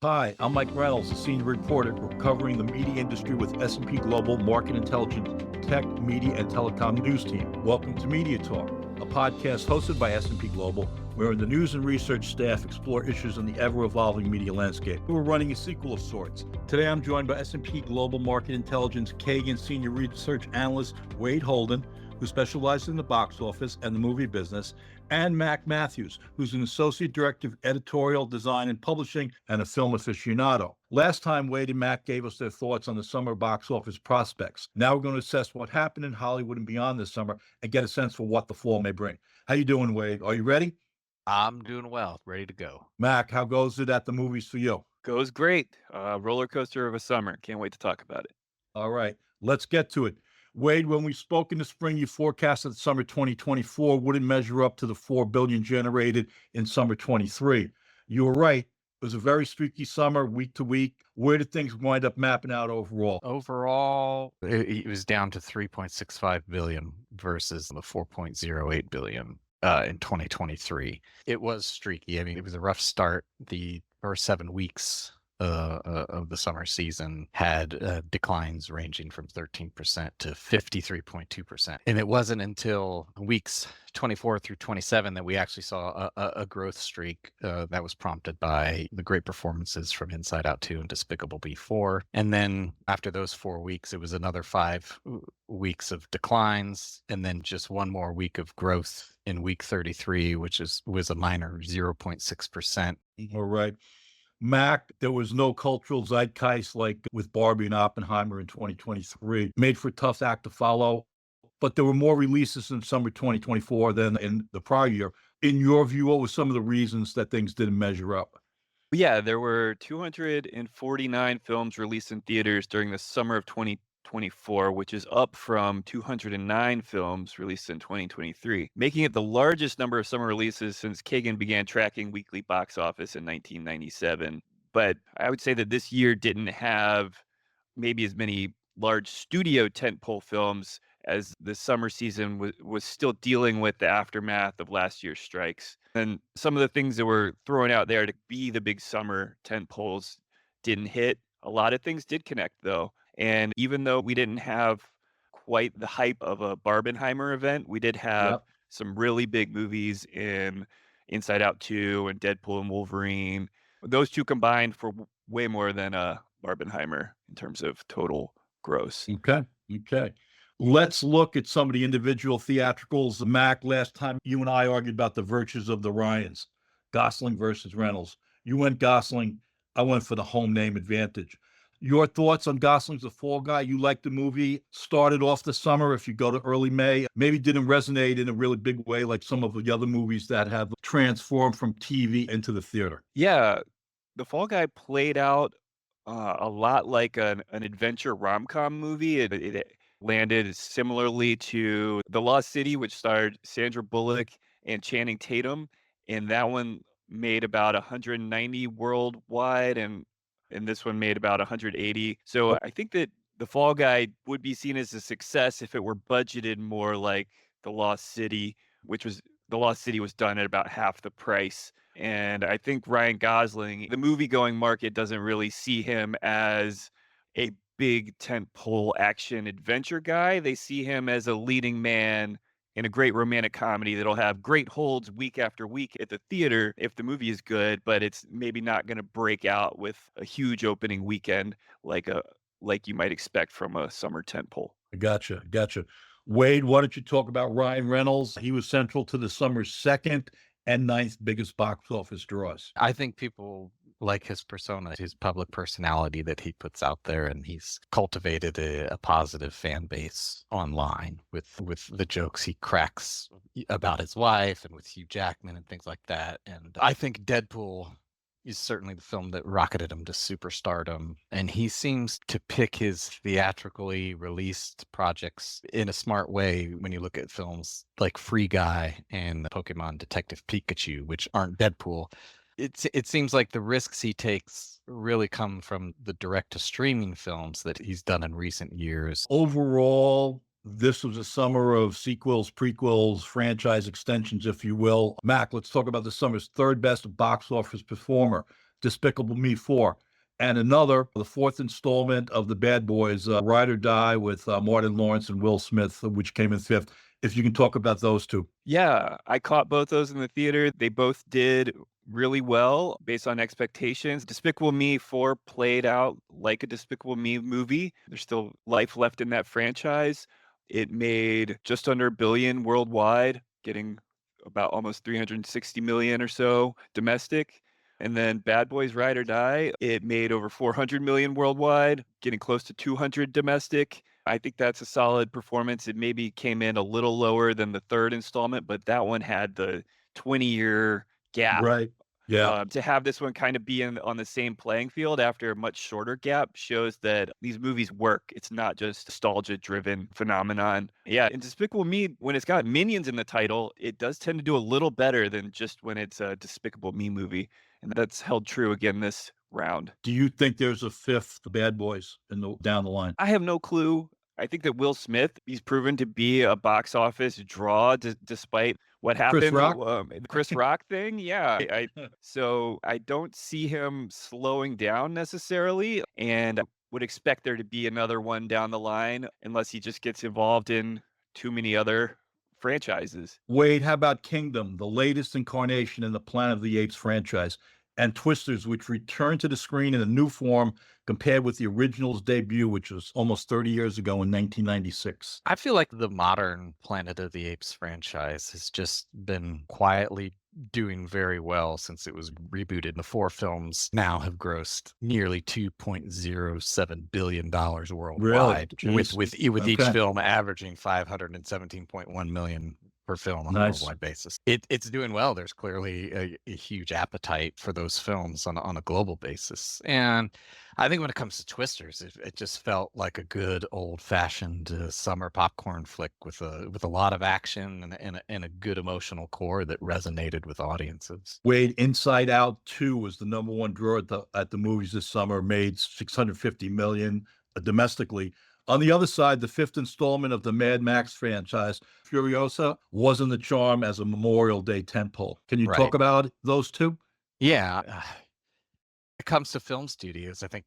Hi, I'm Mike Reynolds, a senior reporter covering the media industry with S&P Global Market Intelligence Tech, Media, and Telecom News Team. Welcome to Media Talk, a podcast hosted by S&P Global, where the news and research staff explore issues in the ever-evolving media landscape. We're running a sequel of sorts. Today, I'm joined by S&P Global Market Intelligence Kagan Senior Research Analyst Wade Holden, who specializes in the box office and the movie business, and Mac Mathews, who's an Associate Director of Editorial, Design, and Publishing and a film aficionado. Last time, Wade and Mac gave us their thoughts on the summer box office prospects. Now we're going to assess what happened in Hollywood and beyond this summer and get a sense for what the fall may bring. How you doing, Wade? Are you ready? I'm doing well, ready to go. Mac, how goes it at the movies for you? Goes great. Roller coaster of a summer. Can't wait to talk about it. All right, let's get to it. Wade, when we spoke in the spring, you forecasted that summer 2024 wouldn't measure up to the $4 billion generated in summer 23. You were right. It was a very streaky summer, week to week. Where did things wind up mapping out overall? Overall, it was down to 3.65 billion versus the 4.08 billion in 2023. It was streaky. I mean, it was a rough start. The first 7 weeks of the summer season had declines ranging from 13% to 53.2%. And it wasn't until weeks 24 through 27 that we actually saw a growth streak that was prompted by the great performances from Inside Out 2 and Despicable Me 4. And then after those 4 weeks, it was another 5 weeks of declines, and then just one more week of growth in week 33, which was a minor 0.6%. All right. Mac, there was no cultural zeitgeist like with Barbie and Oppenheimer in 2023. Made for a tough act to follow, but there were more releases in summer 2024 than in the prior year. In your view, what were some of the reasons that things didn't measure up? Yeah, there were 249 films released in theaters during the summer of 2024, which is up from 209 films released in 2023, making it the largest number of summer releases since Kagan began tracking weekly box office in 1997. But I would say that this year didn't have maybe as many large studio tentpole films as the summer season was still dealing with the aftermath of last year's strikes. And some of the things that were thrown out there to be the big summer tentpoles didn't hit. A lot of things did connect, though. And even though we didn't have quite the hype of a Barbenheimer event, we did have Yep. some really big movies in Inside Out 2 and Deadpool and Wolverine. Those two combined for way more than a Barbenheimer in terms of total gross. Okay. Let's look at some of the individual theatricals. Mac, last time you and I argued about the virtues of the Ryans, Gosling versus Reynolds. You went Gosling. I went for the home name advantage. Your thoughts on Gosling's The Fall Guy? You liked the movie, started off the summer. If you go to early May, maybe didn't resonate in a really big way like some of the other movies that have transformed from TV into the theater. Yeah, The Fall Guy played out a lot like an adventure rom-com movie. It landed similarly to The Lost City, which starred Sandra Bullock and Channing Tatum, and that one made about 190 worldwide, and this one made about 180. So I think that The Fall Guy would be seen as a success if it were budgeted more like The Lost City, The Lost City was done at about half the price. And I think Ryan Gosling, the movie-going market doesn't really see him as a big tentpole action adventure guy. They see him as a leading man in a great romantic comedy that'll have great holds week after week at the theater if the movie is good, but it's maybe not going to break out with a huge opening weekend like you might expect from a summer tentpole. Gotcha. Wade, why don't you talk about Ryan Reynolds? He was central to the summer's second and ninth biggest box office draws. I think people like his persona, his public personality that he puts out there, and he's cultivated a positive fan base online with the jokes he cracks about his wife and with Hugh Jackman and things like that. And I think Deadpool is certainly the film that rocketed him to superstardom, and he seems to pick his theatrically released projects in a smart way when you look at films like Free Guy and Pokemon Detective Pikachu, which aren't Deadpool. It seems like the risks he takes really come from the direct-to-streaming films that he's done in recent years. Overall, this was a summer of sequels, prequels, franchise extensions, if you will. Mac, let's talk about the summer's third best box office performer. Despicable Me 4. And another, the fourth installment of the Bad Boys, Ride or Die with Martin Lawrence and Will Smith, which came in fifth. If you can talk about those two. Yeah, I caught both those in the theater. They both did really well based on expectations. Despicable Me 4 played out like a Despicable Me movie. There's still life left in that franchise. It made just under a billion worldwide, getting about almost 360 million or so domestic. And then Bad Boys Ride or Die, it made over 400 million worldwide, getting close to 200 domestic. I think that's a solid performance. It maybe came in a little lower than the third installment, but that one had the 20-year gap. Right. Yeah. To have this one kind of be on the same playing field after a much shorter gap shows that these movies work. It's not just nostalgia-driven phenomenon. Yeah, and Despicable Me, when it's got Minions in the title, it does tend to do a little better than just when it's a Despicable Me movie, and that's held true again this round. Do you think there's a fifth Bad Boys down the line? I have no clue. I think that Will Smith, he's proven to be a box office draw despite what Chris happened. Rock? The Chris Rock thing. Yeah. So I don't see him slowing down necessarily. And I would expect there to be another one down the line unless he just gets involved in too many other franchises. Wade, how about Kingdom, the latest incarnation in the Planet of the Apes franchise, and Twisters, which returned to the screen in a new form compared with the original's debut, which was almost 30 years ago in 1996? I feel like the modern Planet of the Apes franchise has just been quietly doing very well since it was rebooted. The four films now have grossed nearly $2.07 billion worldwide, with each film averaging $517.1 million per film on a worldwide basis. It's doing well. There's clearly a huge appetite for those films on a global basis. And I think when it comes to Twisters, it just felt like a good old-fashioned summer popcorn flick with a lot of action and a good emotional core that resonated with audiences. Wade, Inside Out 2 was the number one draw at the movies this summer, made $650 million domestically. On the other side, the fifth installment of the Mad Max franchise, Furiosa, wasn't the charm as a Memorial Day tentpole. Can you talk about those two? Yeah. When it comes to film studios, I think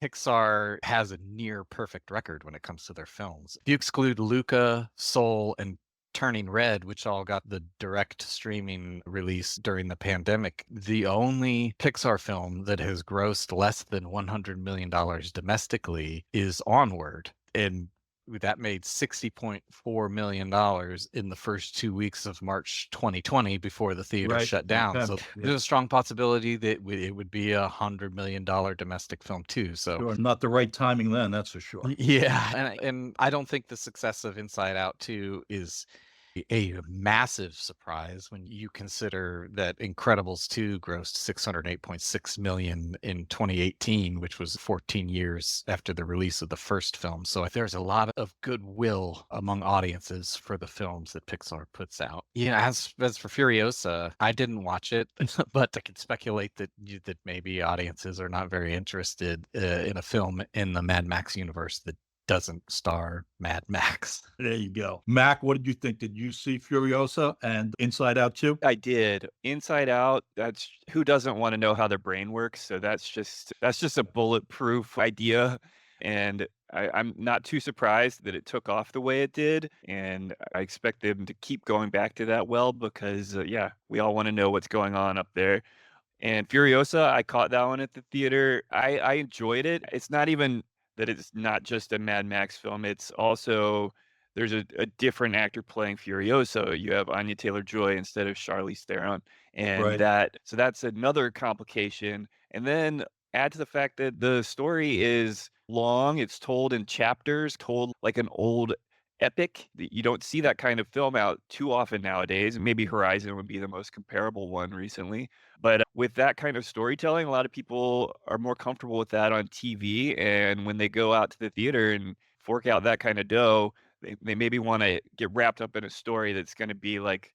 Pixar has a near perfect record when it comes to their films. If you exclude Luca, Soul, and Turning Red, which all got the direct streaming release during the pandemic, the only Pixar film that has grossed less than $100 million domestically is Onward. And that made $60.4 million in the first 2 weeks of March 2020 before the theater shut down. Okay. So there's a strong possibility that it would be $100 million domestic film too. So not the right timing then, that's for sure. Yeah. And I don't think the success of Inside Out 2 is a massive surprise when you consider that Incredibles 2 grossed $608.6 million in 2018, which was 14 years after the release of the first film. So there's a lot of goodwill among audiences for the films that Pixar puts out. Yeah, as for Furiosa, I didn't watch it, but I can speculate that maybe audiences are not very interested in a film in the Mad Max universe that doesn't star Mad Max. There you go. Mac, what did you think? Did you see Furiosa and Inside Out too? I did. Inside Out, that's who doesn't want to know how their brain works? So that's just a bulletproof idea. And I'm not too surprised that it took off the way it did. And I expect them to keep going back to that well because, we all want to know what's going on up there. And Furiosa, I caught that one at the theater. I enjoyed it. It's not even that it's not just a Mad Max film. It's also, there's a different actor playing Furiosa. You have Anya Taylor-Joy instead of Charlize Theron. And so that's another complication. And then add to the fact that the story is long. It's told in chapters, told like an old epic. You don't see that kind of film out too often nowadays. Maybe Horizon would be the most comparable one recently. But with that kind of storytelling, a lot of people are more comfortable with that on TV. And when they go out to the theater and fork out that kind of dough, they maybe want to get wrapped up in a story that's going to be like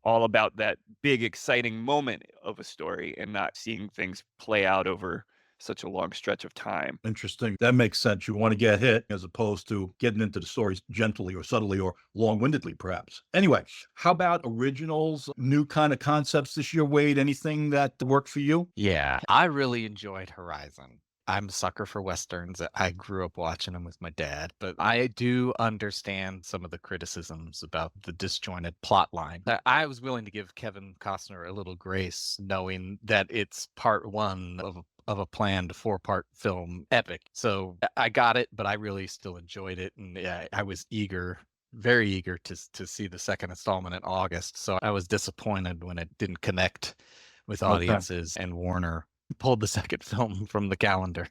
all about that big, exciting moment of a story and not seeing things play out over such a long stretch of time. Interesting. That makes sense. You want to get hit as opposed to getting into the stories gently or subtly or long-windedly, perhaps. Anyway, how about originals, new kind of concepts this year, Wade? Anything that worked for you? Yeah, I really enjoyed Horizon. I'm a sucker for Westerns. I grew up watching them with my dad, but I do understand some of the criticisms about the disjointed plot line. I was willing to give Kevin Costner a little grace, knowing that it's part one of a planned 4-part film epic. So I got it, but I really still enjoyed it. And yeah, I was very eager to see the second installment in August. So I was disappointed when it didn't connect with Okay. audiences and Warner pulled the second film from the calendar.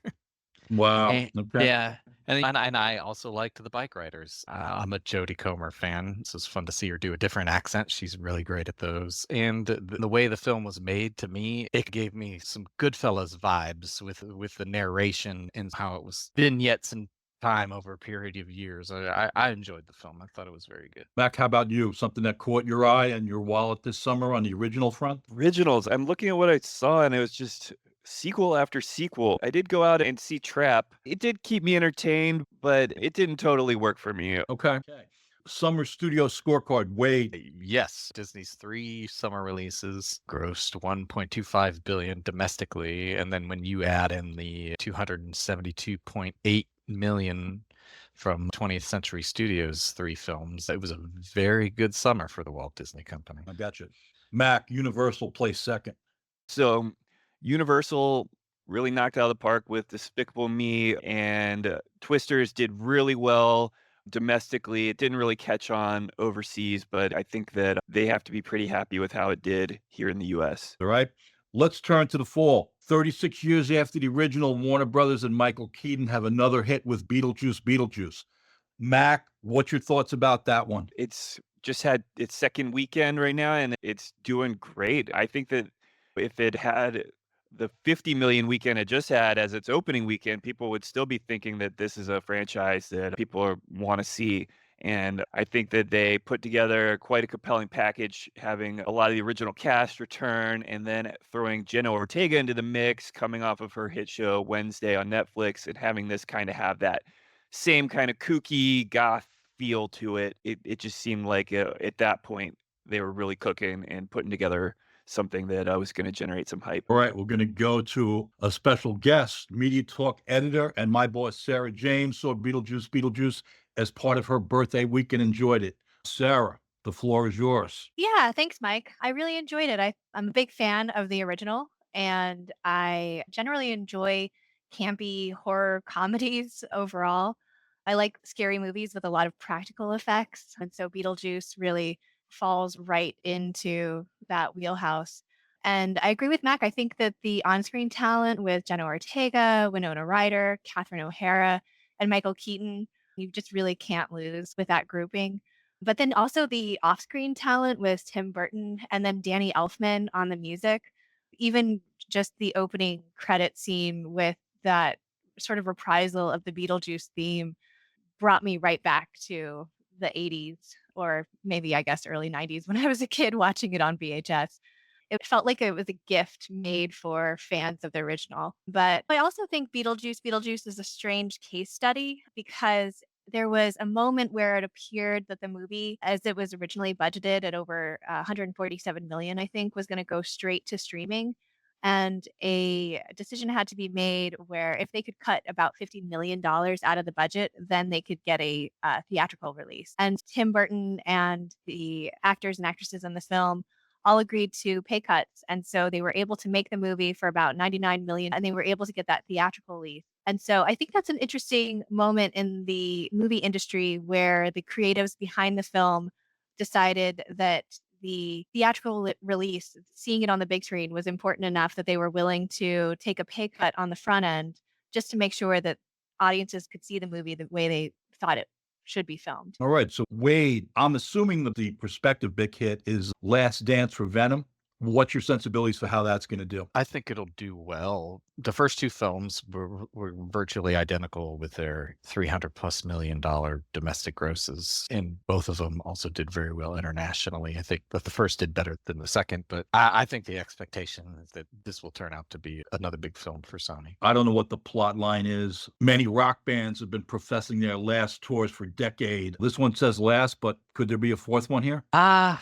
Wow. And, Okay. yeah. And I also liked The Bike Riders. I'm a Jodie Comer fan, so it's fun to see her do a different accent. She's really great at those. And the way the film was made, to me, it gave me some Goodfellas vibes with the narration and how it was vignettes and time over a period of years. I enjoyed the film. I thought it was very good. Mac, how about you? Something that caught your eye and your wallet this summer on the original front? Originals. I'm looking at what I saw, and it was just sequel after sequel. I did go out and see Trap. It did keep me entertained, but it didn't totally work for me. Okay. Summer studio scorecard, Wade. Yes, Disney's 3 summer releases grossed 1.25 billion domestically, and then when you add in the 272.8 million from 20th Century Studios 3 films, it was a very good summer for the Walt Disney Company. I got you. Mac, Universal placed second. So Universal really knocked out of the park with Despicable Me, and Twisters did really well domestically. It didn't really catch on overseas, but I think that they have to be pretty happy with how it did here in the US. All right. Let's turn to the fall. 36 years after the original, Warner Brothers and Michael Keaton have another hit with Beetlejuice. Mac, what's your thoughts about that one? It's just had its second weekend right now, and it's doing great. I think that if it had the 50 million weekend it just had as its opening weekend, people would still be thinking that this is a franchise that people want to see. And I think that they put together quite a compelling package, having a lot of the original cast return and then throwing Jenna Ortega into the mix, coming off of her hit show Wednesday on Netflix, and having this kind of have that same kind of kooky goth feel to it. It just seemed like at that point they were really cooking and putting together something that was going to generate some hype. All right, we're going to go to a special guest, MediaTalk editor, and my boss, Sarah James, saw Beetlejuice as part of her birthday week and enjoyed it. Sarah, the floor is yours. Yeah, thanks, Mike. I really enjoyed it. I'm a big fan of the original, and I generally enjoy campy horror comedies overall. I like scary movies with a lot of practical effects, and so Beetlejuice really falls right into that wheelhouse. And I agree with Mac. I think that the on-screen talent with Jenna Ortega, Winona Ryder, Catherine O'Hara, and Michael Keaton, you just really can't lose with that grouping. But then also the off-screen talent with Tim Burton and then Danny Elfman on the music. Even just the opening credit scene with that sort of reprisal of the Beetlejuice theme brought me right back to the 80s or maybe I guess early 90s when I was a kid watching it on VHS. It felt like it was a gift made for fans of the original. But I also think Beetlejuice is a strange case study because there was a moment where it appeared that the movie, as it was originally budgeted at over 147 million, I think, was going to go straight to streaming. And a decision had to be made where if they could cut about $50 million out of the budget, then they could get a theatrical release. And Tim Burton and the actors and actresses in the film all agreed to pay cuts. And so they were able to make the movie for about 99 million and they were able to get that theatrical release. And so I think that's an interesting moment in the movie industry where the creatives behind the film decided that the theatrical release, seeing it on the big screen, was important enough that they were willing to take a pay cut on the front end just to make sure that audiences could see the movie the way they thought it should be filmed. All right, so Wade, I'm assuming that the prospective big hit is Last Dance for Venom. What's your sensibilities for how that's going to do? I think it'll do well. The first two films were virtually identical with their $300+ million domestic grosses, and both of them also did very well internationally. I think that the first did better than the second, but I think the expectation is that this will turn out to be another big film for Sony. I don't know what the plot line is. Many rock bands have been professing their last tours for decades. This one says last, but could there be a fourth one here? I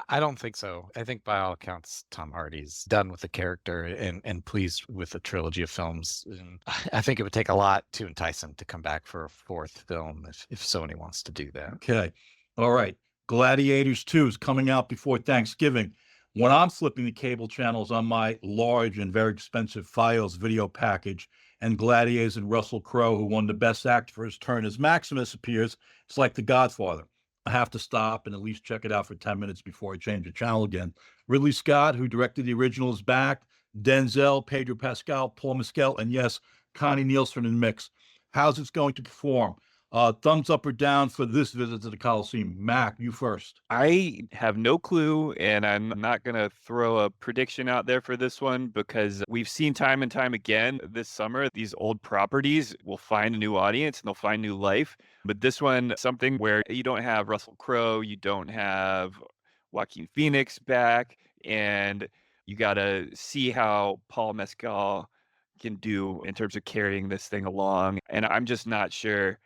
don't think so. I think by all accounts, Tom Hardy's done with the character and pleased with the trilogy of films. And I think it would take a lot to entice him to come back for a fourth film if Sony wants to do that. Okay. All right. Gladiators 2 is coming out before Thanksgiving. When I'm flipping the cable channels on my large and very expensive Fios video package, and Gladiators and Russell Crowe, who won the Best Actor for his turn as Maximus, appears, it's like The Godfather. I have to stop and at least check it out for 10 minutes before I change the channel again. Ridley Scott, who directed the original, is back. Denzel, Pedro Pascal, Paul Mescal, and yes, Connie Nielsen in the mix. How's it going to perform? Thumbs up or down for this visit to the Coliseum? Mac, you first. I have no clue, and I'm not going to throw a prediction out there for this one because we've seen time and time again this summer, these old properties will find a new audience and they'll find new life. But this one, something where you don't have Russell Crowe, you don't have Joaquin Phoenix back, and you got to see how Paul Mescal can do in terms of carrying this thing along. And I'm just not sure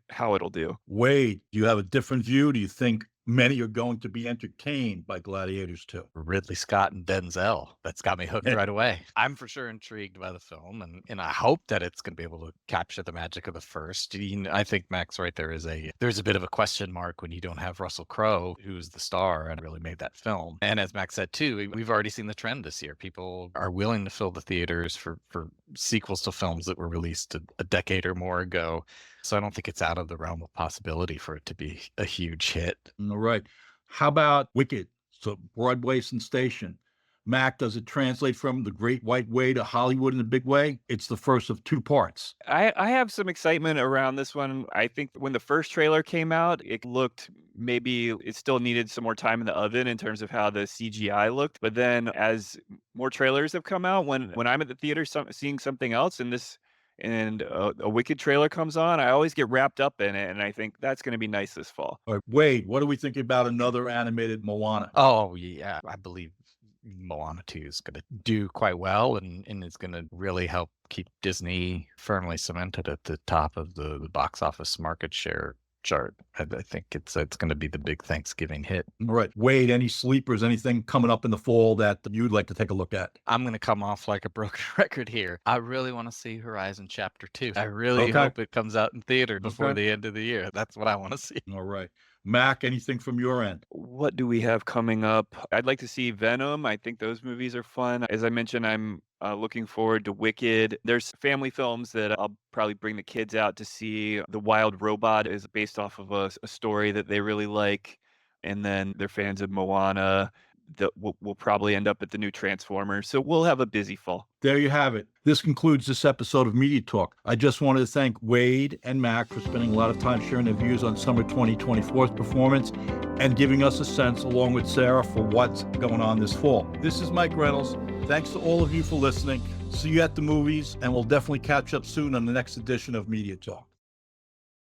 how it'll do. Wade, do you have a different view? Do you think many are going to be entertained by Gladiators 2? Ridley Scott and Denzel. That's got me hooked right away. I'm for sure intrigued by the film, and I hope that it's going to be able to capture the magic of the first. I think Mac's right. There's a bit of a question mark when you don't have Russell Crowe, who's the star and really made that film. And as Mac said too, we've already seen the trend this year. People are willing to fill the theaters for sequels to films that were released a decade or more ago. So I don't think it's out of the realm of possibility for it to be a huge hit. All right. How about Wicked? So Broadway sensation. Mac, does it translate from the Great White Way to Hollywood in a big way? It's the first of two parts. I have some excitement around this one. I think when the first trailer came out, it looked maybe it still needed some more time in the oven in terms of how the CGI looked. But then as more trailers have come out, when I'm at the theater seeing something else and a Wicked trailer comes on, I always get wrapped up in it, and I think that's going to be nice this fall. All right, Wade, what are we thinking about another animated Moana? Oh, yeah. I believe Moana 2 is going to do quite well and is going to really help keep Disney firmly cemented at the top of the box office market share chart. I think it's going to be the big Thanksgiving hit. All right. Wade, any sleepers, anything coming up in the fall that you'd like to take a look at? I'm going to come off like a broken record here. I really want to see Horizon Chapter 2. I really hope it comes out in theater before the end of the year. That's what I want to see. All right. Mac, anything from your end? What do we have coming up? I'd like to see Venom. I think those movies are fun. As I mentioned, I'm looking forward to Wicked. There's family films that I'll probably bring the kids out to see. The Wild Robot is based off of a story that they really like. And then they're fans of Moana. That will probably end up at the new Transformers. So we'll have a busy fall. There you have it. This concludes this episode of Media Talk. I just wanted to thank Wade and Mac for spending a lot of time sharing their views on summer 2024's performance and giving us a sense, along with Sarah, for what's going on this fall. This is Mike Reynolds. Thanks to all of you for listening. See you at the movies, and we'll definitely catch up soon on the next edition of Media Talk.